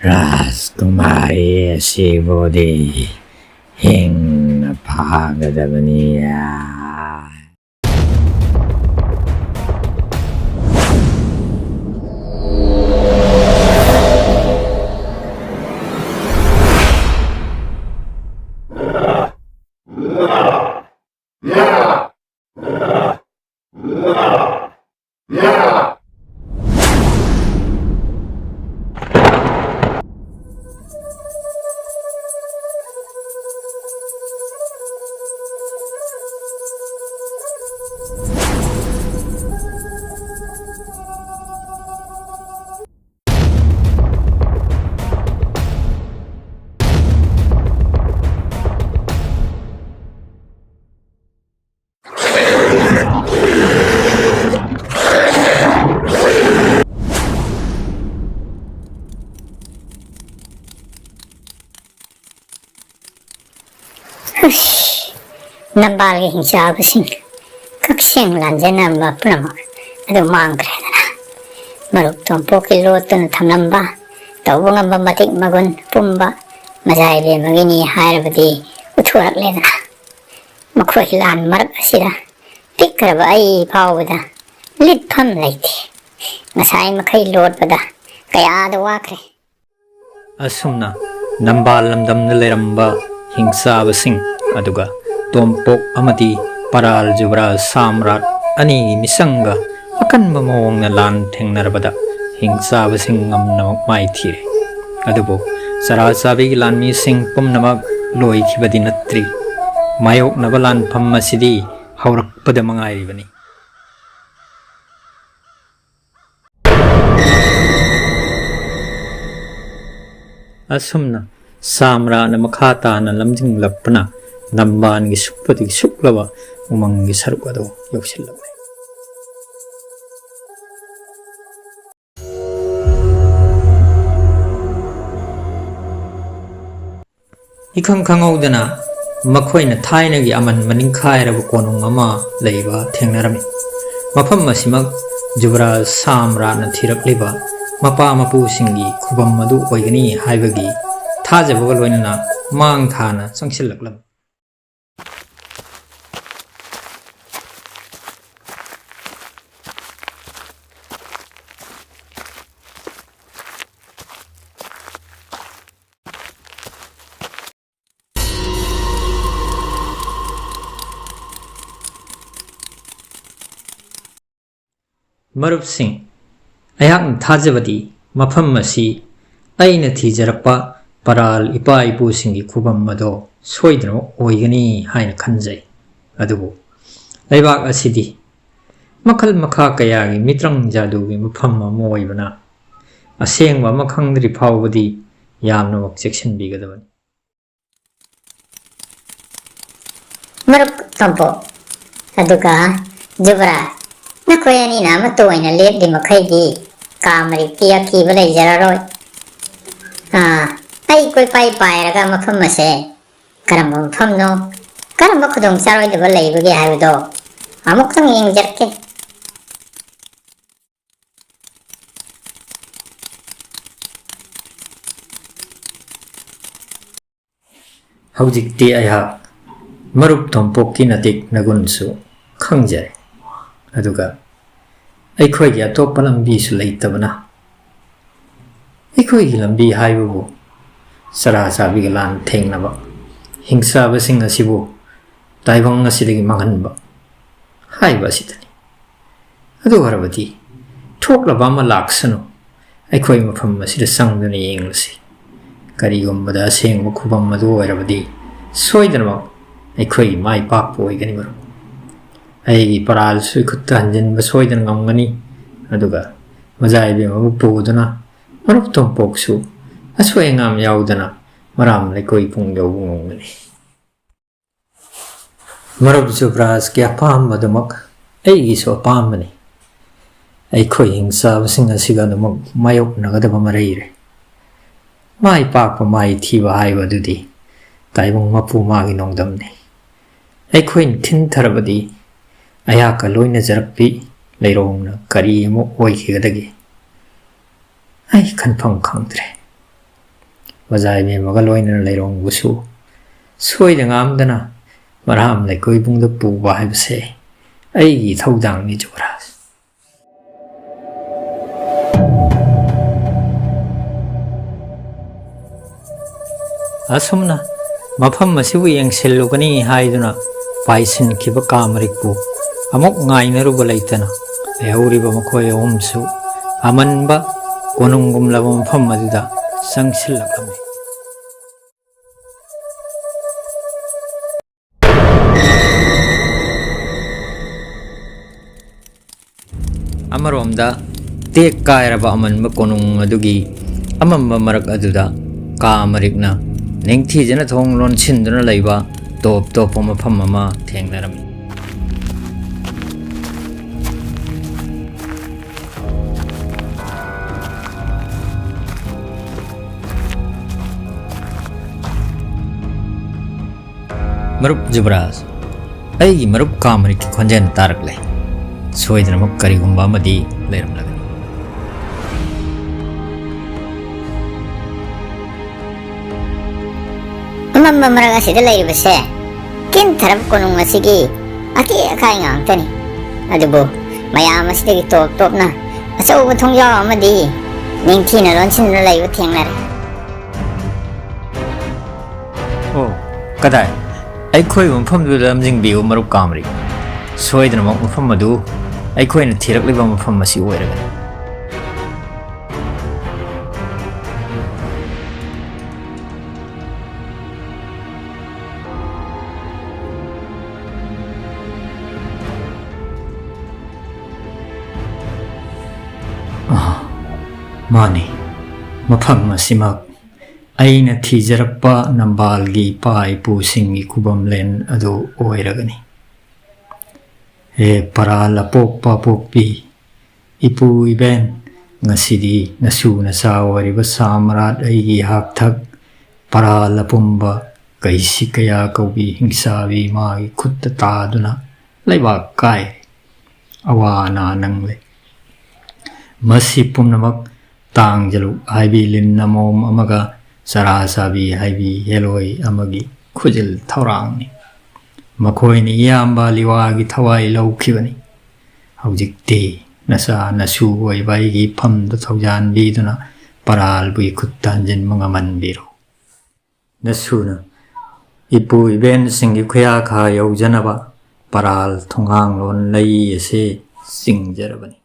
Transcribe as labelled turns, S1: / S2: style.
S1: राजकुमारी शिवोदी हिंग भागदबनिया
S2: Nambal hinsabasing kaksing lanjana mapnama adu mangkredana maruk tompo kilotun thamnamba tawungamba matik magun pumba majaibe magini hairabadi uthuaraklena makhoi lan marak asira tikraba ai phawda litpham laiti ngasai makhai lotbada kayada wakre
S3: asumna nambal lamdamna leramba hingsabasing aduga Tompok amati paral jubra samrat ani misanga akan mamawang na lan thengnarabada hingsa basing ngamnamak mai thire adubo sarasabi lan mi sing pumnamak loi khibadi natri mayok nabalan phamma sidi haurakpada mangai bani asumna samra na makhata na lamjing lapna Namban gi sukpati suklawa umang gi sarukado yoksilawai Ikang kangaudana makhoi na thaina gi aman maningkhai rabu konung ama leiba thengnarami mafam masimak jubra samra na thirakliba mapa mapu singi khubam madu oigani haibagi thajabaga loinana mang thana changsilaklam Marupsing ayak thajabadi mafam masi aina thijarakpa paral ipa ipu singi khubam mado soidano oigani haina khanjai adubu laibak asidi makhal makha kayagi mitrang jadugi mafam amoibana asengwa makhangdri phawbadi yamna mak section bigadabani
S2: maruk tompo aduga jubra Nakoyani nama to ina lep di makai di kamari kia ki balai jararoi ai koi pai pai raga mafam mase karamba mafam no karamba khudong saroi de balai bagi hayu do amok tang ing jarke
S3: Haujikti ayah marup tompokki natik nagunsu khangjai aduga aikhoi gi atoppa lambi su leitabana aikhoi gi lambi haibu sara sabi gi lan thengnaba hingsa basing asibu taibang asidagi manganba haiba sidani adu harabati thoklaba ma laksanu aikhoi mafam asida sangduna yenglasi karigomba sengba khubam madu oirabadi soidana aikhoi mai pakpo oigani maru aigi paral sui khutta hanjin ba soidan ngamgani aduga majai be mabu poduna marup tompoksu asoi ngam yaudana maram lekoi pung yobungongani marup jubras kya pam madumak aigi so pamani ai khoi hingsa basing asiga namak mayok nagadaba mareire mai pak mai thiba haiba dudi taibong mapu magi nongdamni ai khoi thin tharabadi ayaka loina jarakpi leirongna kari mo oikigadagi ꯑꯩ ꯈꯟꯐꯝ ꯈꯪꯗ꯭ꯔꯦ ꯋꯥꯖꯥꯏ ꯃꯦꯝꯃꯒ ꯂꯣꯏꯅꯅ ꯂꯩꯔꯣꯡꯕꯨꯁꯨ ꯁꯣꯏꯗ ꯉꯥꯝꯗꯅ ꯃꯔꯥꯝ ꯂꯩꯀꯣꯏꯕꯨꯡꯗ ꯄꯨꯕ ꯍꯥꯏꯕꯁꯦ ꯑꯩꯒꯤ ꯊꯧꯗꯥꯡꯅꯤ ꯖꯨꯕꯔꯥꯖ ꯑꯁꯨꯝꯅ ꯃꯐꯝ ꯑꯁꯤꯕꯨ ꯌꯦꯡꯁꯤꯜꯂꯨꯒꯅꯤ ꯍꯥꯏꯗꯨꯅ ꯄꯥꯏꯁꯤꯟꯈꯤꯕ ꯀꯥꯃꯔꯤꯛꯄꯨ ꯑꯃꯨꯛ ꯉꯥꯏꯅꯔꯨꯕ ꯂꯩꯇꯅ ꯂꯩꯍꯧꯔꯤꯕ ꯃꯈꯣꯏ ꯑꯍꯨꯝꯁꯨ ꯑꯃꯟꯕ ꯀꯣꯅꯨꯡꯒꯨꯝꯂꯕ ꯃꯐꯝ ꯑꯗꯨꯗ ꯆꯪꯁꯤꯜꯂꯛꯂꯝꯃꯤ ꯑꯃꯔꯣꯝꯗ ꯇꯦꯛ ꯀꯥꯏꯔꯕ ꯑꯃꯟꯕ ꯀꯣꯅꯨꯡ ꯑꯗꯨꯒꯤ ꯑꯃꯝꯕ ꯃꯔꯛ ꯑꯗꯨꯗ ꯀꯥꯃꯔꯤꯛꯅ ꯅꯤꯡꯊꯤꯖꯅ ꯊꯣꯡ ꯂꯣꯟꯁꯤꯟꯗꯨꯅ ꯂꯩꯕ ꯇꯣꯞ ꯇꯣꯞꯄ ꯃꯐꯝ ꯑꯃ ꯊꯦꯡꯅꯔꯝꯃꯤ ꯃꯔꯨꯞ ꯖꯨꯕꯔꯥꯖ ꯑꯩꯒꯤ ꯃꯔꯨꯞ ꯀꯥꯃꯔꯤꯛꯀꯤ ꯈꯣꯟꯖꯦꯜ ꯇꯥꯔꯛꯂꯦ ꯁꯣꯏꯗꯅꯃꯛ ꯀꯔꯤꯒꯨꯝꯕ ꯑꯃꯗꯤ ꯂꯩꯔꯝꯂꯒꯅꯤ
S2: ꯑꯃꯝꯕ ꯃꯔꯛ ꯑꯁꯤꯗ ꯂꯩꯔꯤꯕꯁꯦ ꯀꯤꯟꯊꯔꯕ ꯀꯣꯅꯨꯡ ꯑꯁꯤꯒꯤ ꯑꯀꯤ ꯑꯀꯥꯏ ꯉꯥꯛꯇꯅꯤ ꯑꯗꯨꯕꯨ ꯃꯌꯥꯝ ꯑꯁꯤꯗꯒꯤ ꯇꯣꯞ ꯇꯣꯞꯅ ꯑꯆꯧꯕ ꯊꯣꯡꯖꯥꯎ ꯑꯃꯗꯤ ꯅꯤꯡꯊꯤꯅ ꯂꯣꯟꯁꯤꯟꯗꯨꯅ ꯂꯩꯕ ꯊꯦꯡꯅꯔꯦ
S3: ꯑꯣ ꯀꯗꯥꯏ ꯑꯩꯈꯣꯏ ꯃꯐꯝꯗꯨꯗ ꯂꯝꯖꯤꯡꯕꯤꯌꯨ ꯃꯔꯨꯞ ꯀꯥꯃꯔꯤꯛ ꯁꯣꯏꯗꯅꯃꯛ ꯃꯐꯝ ꯑꯗꯨ ꯑꯩꯈꯣꯏꯅ ꯊꯤꯔꯛꯂꯤꯕ ꯃꯐꯝ ꯑꯁꯤ ꯑꯣꯏꯔꯒꯅꯤ ꯃꯥꯅꯤ ꯃꯐꯝ ꯑꯁꯤꯃꯛ ꯑꯩꯅ ꯊꯤꯖꯔꯛꯄ ꯅꯝꯕꯥꯜꯒꯤ ꯏꯄꯥ ꯏꯄꯨꯁꯤꯡꯒꯤ ꯈꯨꯕꯝꯂꯦꯟ ꯑꯗꯨ ꯑꯣꯏꯔꯒꯅꯤ ꯍꯦ ꯄꯔꯥꯜ ꯑꯄꯣꯛꯄ ꯄꯣꯛꯄꯤ ꯏꯄꯨ ꯏꯕꯦꯟ ꯉꯁꯤꯗꯤ ꯅꯁꯨ ꯅꯆꯥ ꯑꯣꯏꯔꯤꯕ ꯁꯥꯃꯔꯥꯠ ꯑꯩꯒꯤ ꯍꯥꯛꯊꯛ ꯄꯔꯥꯜ ꯑꯄꯨꯝꯕ ꯀꯩꯁꯤ ꯀꯌꯥ ꯀꯧꯕꯤ ꯍꯤꯡꯁꯥꯕꯤ ꯃꯥꯒꯤ ꯈꯨꯠꯇ ꯇꯥꯗꯨꯅ ꯂꯩꯕꯥꯛ ꯀꯥꯏꯔꯦ ꯑꯋꯥ ꯑꯅꯥ ꯅꯪꯂꯦ ꯃꯁꯤ ꯄꯨꯝꯅꯃꯛ ꯇꯥꯡꯖꯂꯨꯛ ꯍꯥꯏꯕꯤ ꯂꯤꯟ ꯑꯃꯣꯝ ꯑꯃꯒ ꯆꯔꯥ ꯆꯥꯕꯤ ꯍꯥꯏꯕꯤ ꯍꯦꯂꯣꯏ ꯑꯃꯒꯤ ꯈꯨꯖꯤꯜ ꯊꯧꯔꯥꯡꯅꯤ ꯃꯈꯣꯏꯅ ꯏꯌꯥꯝꯕ ꯂꯤꯋꯥꯒꯤ ꯊꯋꯥꯏ ꯂꯧꯈꯤꯕꯅꯤ ꯍꯧꯖꯤꯛꯇꯤ ꯅꯆꯥ ꯅꯁꯨ ꯑꯣꯏꯕ ꯑꯩꯒꯤ ꯐꯝꯗ ꯊꯧꯖꯥꯟꯕꯤꯗꯨꯅ ꯄꯔꯥꯜꯕꯨ ꯈꯨꯠꯇ ꯍꯟꯖꯤꯟꯕ ꯉꯝꯍꯟꯕꯤꯔꯣ ꯅꯁꯨꯅ ꯏꯄꯨ ꯏꯕꯦꯟꯁꯤꯡꯒꯤ ꯈꯨꯌꯥꯈꯥ ꯌꯧꯖꯅꯕ ꯄꯔꯥꯜ ꯊꯣꯡꯍꯥꯡꯂꯣꯟ ꯂꯩ ꯑꯁꯤ ꯆꯤꯡꯖꯔꯕꯅꯤ